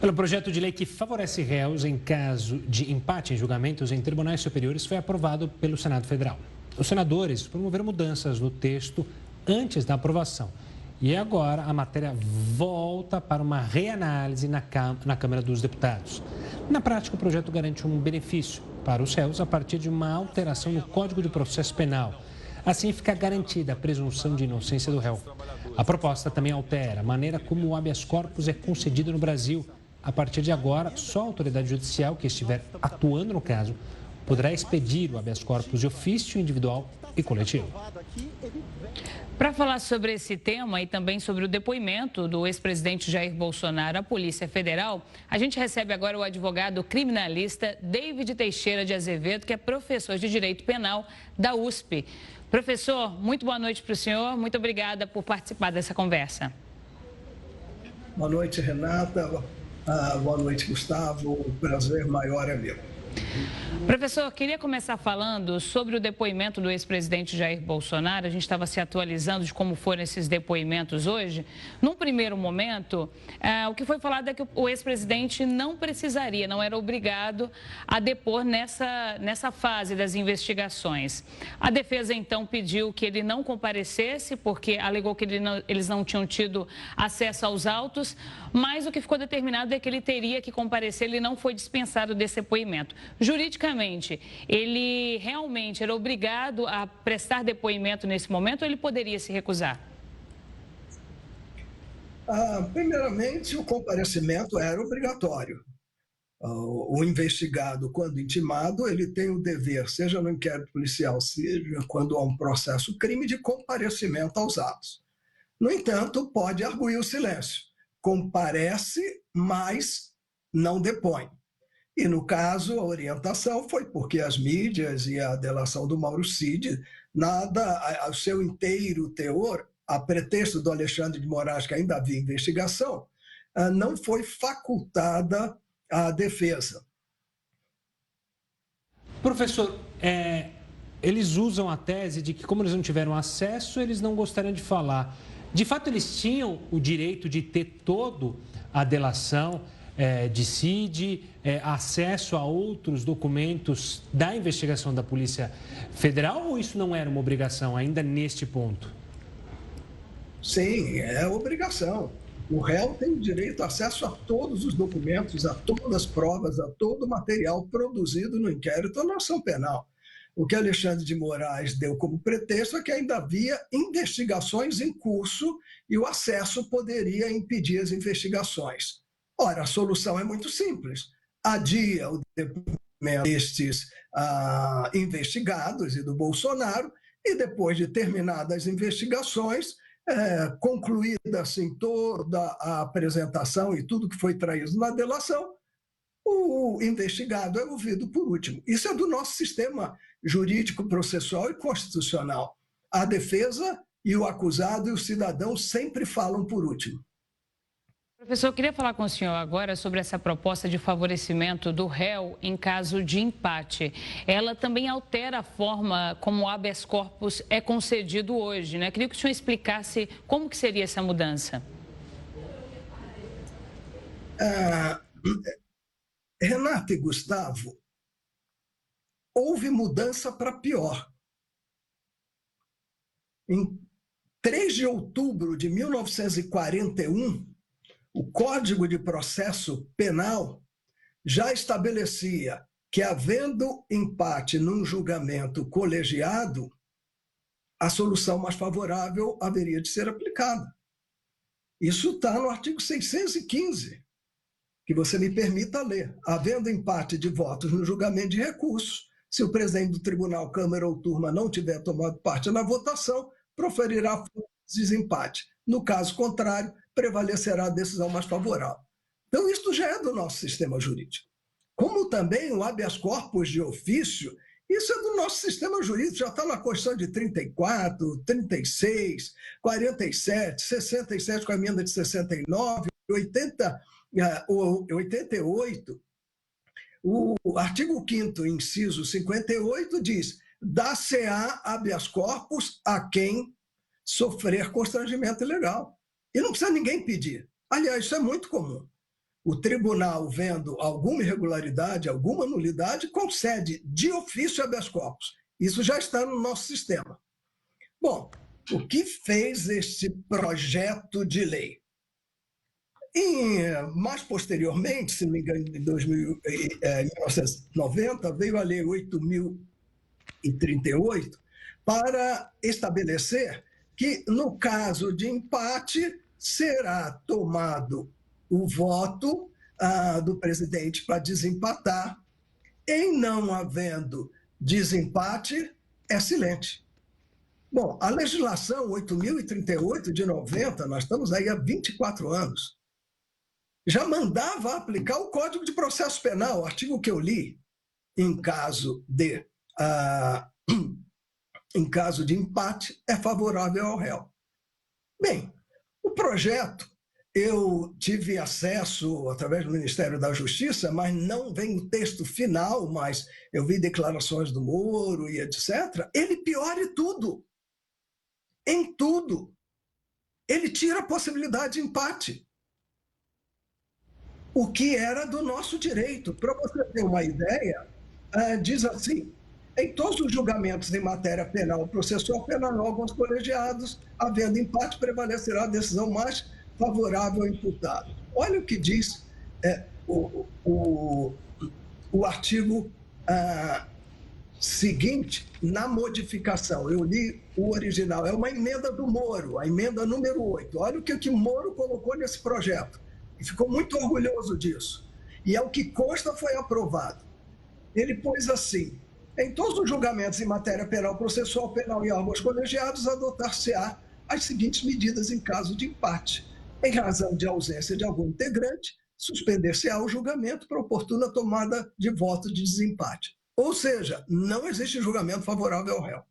Pelo projeto de lei que favorece réus em caso de empate em julgamentos em tribunais superiores foi aprovado pelo Senado Federal. Os senadores promoveram mudanças no texto antes da aprovação. E agora a matéria volta para uma reanálise na Câmara dos Deputados. Na prática, o projeto garante um benefício para os réus a partir de uma alteração no Código de Processo Penal. Assim, fica garantida a presunção de inocência do réu. A proposta também altera a maneira como o habeas corpus é concedido no Brasil. A partir de agora, só a autoridade judicial que estiver atuando no caso poderá expedir o habeas corpus de ofício individual e coletivo. Para falar sobre esse tema e também sobre o depoimento do ex-presidente Jair Bolsonaro à Polícia Federal, a gente recebe agora o advogado criminalista David Teixeira de Azevedo, que é professor de Direito Penal da USP. Professor, muito boa noite para o senhor. Muito obrigada por participar dessa conversa. Boa noite, Renata. Boa noite, Gustavo. O prazer maior é meu. Professor, queria começar falando sobre o depoimento do ex-presidente Jair Bolsonaro. A gente estava se atualizando de como foram esses depoimentos hoje. Num primeiro momento, o que foi falado é que o ex-presidente não precisaria, não era obrigado a depor nessa fase das investigações. A defesa, então, pediu que ele não comparecesse, porque alegou que eles não tinham tido acesso aos autos, mas o que ficou determinado é que ele teria que comparecer, ele não foi dispensado desse depoimento. Juridicamente, ele realmente era obrigado a prestar depoimento nesse momento ou ele poderia se recusar? Primeiramente, o comparecimento era obrigatório. O investigado, quando intimado, ele tem o dever, seja no inquérito policial, seja quando há um processo crime, de comparecimento aos atos. No entanto, pode arguir o silêncio. Comparece, mas não depõe. E, no caso, a orientação foi porque as mídias e a delação do Mauro Cid, o seu inteiro teor, a pretexto do Alexandre de Moraes, que ainda havia investigação, não foi facultada à defesa. Professor, eles usam a tese de que, como eles não tiveram acesso, eles não gostariam de falar. De fato, eles tinham o direito de ter toda a delação de Cid, acesso a outros documentos da investigação da Polícia Federal, ou isso não era uma obrigação ainda neste ponto? Sim, é obrigação. O réu tem direito a acesso a todos os documentos, a todas as provas, a todo o material produzido no inquérito ou na ação penal. O que Alexandre de Moraes deu como pretexto é que ainda havia investigações em curso e o acesso poderia impedir as investigações. Ora, a solução é muito simples. Adia o depoimento destes investigados e do Bolsonaro e, depois de terminadas as investigações, concluída assim, toda a apresentação e tudo que foi traído na delação, o investigado é ouvido por último. Isso é do nosso sistema jurídico, processual e constitucional. A defesa e o acusado e o cidadão sempre falam por último. Professor, eu queria falar com o senhor agora sobre essa proposta de favorecimento do réu em caso de empate. Ela também altera a forma como o habeas corpus é concedido hoje, né? Queria que o senhor explicasse como que seria essa mudança. Renata e Gustavo, houve mudança para pior. Em 3 de outubro de 1941, o Código de Processo Penal já estabelecia que, havendo empate num julgamento colegiado, a solução mais favorável haveria de ser aplicada. Isso está no artigo 615, que você me permita ler. Havendo empate de votos no julgamento de recurso, se o presidente do tribunal, Câmara ou Turma não tiver tomado parte na votação, proferirá desempate. No caso contrário, prevalecerá a decisão mais favorável. Então, isso já é do nosso sistema jurídico. Como também o habeas corpus de ofício, isso é do nosso sistema jurídico, já está na Constituição de 34, 36, 47, 67 com a emenda de 69, 88. O artigo 5º, inciso 58, diz: dá-se-á habeas corpus a quem sofrer constrangimento ilegal. E não precisa ninguém pedir. Aliás, isso é muito comum. o tribunal, vendo alguma irregularidade, alguma nulidade, concede de ofício habeas corpus. Isso já está no nosso sistema. Bom, o que fez este projeto de lei? Mais posteriormente, se não me engano, em 1990, veio a Lei 8.038 para estabelecer que, no caso de empate, será tomado o voto do presidente para desempatar. Em não havendo desempate, é silente. Bom, a legislação 8.038 de 90, nós estamos aí há 24 anos, já mandava aplicar o Código de Processo Penal, o artigo que eu li, em caso de empate, é favorável ao réu. Bem, o projeto, eu tive acesso através do Ministério da Justiça, mas não vem o texto final, mas eu vi declarações do Moro e etc. Ele piora tudo. Em tudo. Ele tira a possibilidade de empate. O que era do nosso direito. Para você ter uma ideia, diz assim: em todos os julgamentos em matéria penal, processual penal, órgãos colegiados, havendo empate, prevalecerá a decisão mais favorável ao imputado. Olha o que diz o artigo seguinte na modificação. Eu li o original, é uma emenda do Moro, a emenda número 8. Olha o que o Moro colocou nesse projeto. E ficou muito orgulhoso disso. E é o que consta, foi aprovado. Ele pôs assim: em todos os julgamentos em matéria penal, processual penal e órgãos colegiados, adotar-se-á as seguintes medidas em caso de empate. Em razão de ausência de algum integrante, suspender-se-á o julgamento para oportuna tomada de voto de desempate. Ou seja, não existe julgamento favorável ao réu.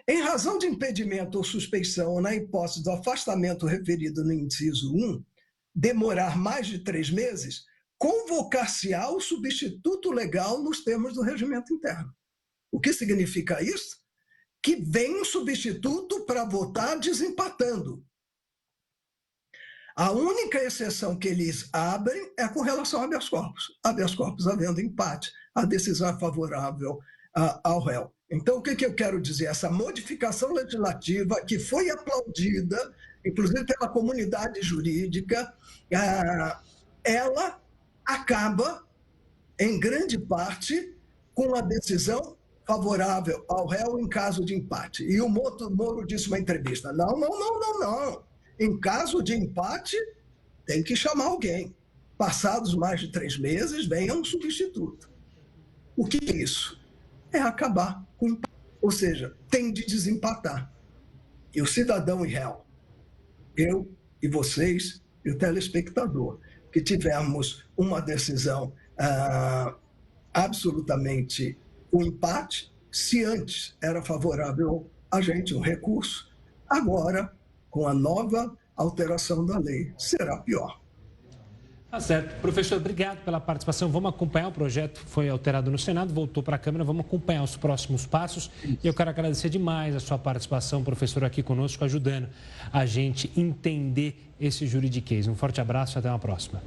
Em razão de impedimento ou suspeição, ou na hipótese do afastamento referido no inciso 1, demorar mais de 3 meses, convocar-se-á o substituto legal nos termos do regimento interno. O que significa isso? Que vem um substituto para votar desempatando. A única exceção que eles abrem é com relação a habeas corpus. Habeas corpus havendo empate, a decisão é favorável ao réu. Então, o que eu quero dizer? Essa modificação legislativa que foi aplaudida, inclusive pela comunidade jurídica, ela acaba, em grande parte, com a decisão favorável ao réu em caso de empate. E o Moro disse numa entrevista: não. Em caso de empate, tem que chamar alguém. Passados mais de 3 meses, venha um substituto. O que é isso? É acabar com o empate. Ou seja, tem de desempatar. E o cidadão e réu, eu e vocês e o telespectador, que tivemos uma decisão absolutamente um empate, se antes era favorável a gente um recurso, agora, com a nova alteração da lei, será pior. Tá certo. Professor, obrigado pela participação. Vamos acompanhar o projeto, foi alterado no Senado, voltou para a Câmara, vamos acompanhar os próximos passos. E eu quero agradecer demais a sua participação, professor, aqui conosco, ajudando a gente entender esse juridiquês. Um forte abraço e até uma próxima.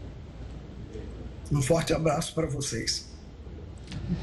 Um forte abraço para vocês.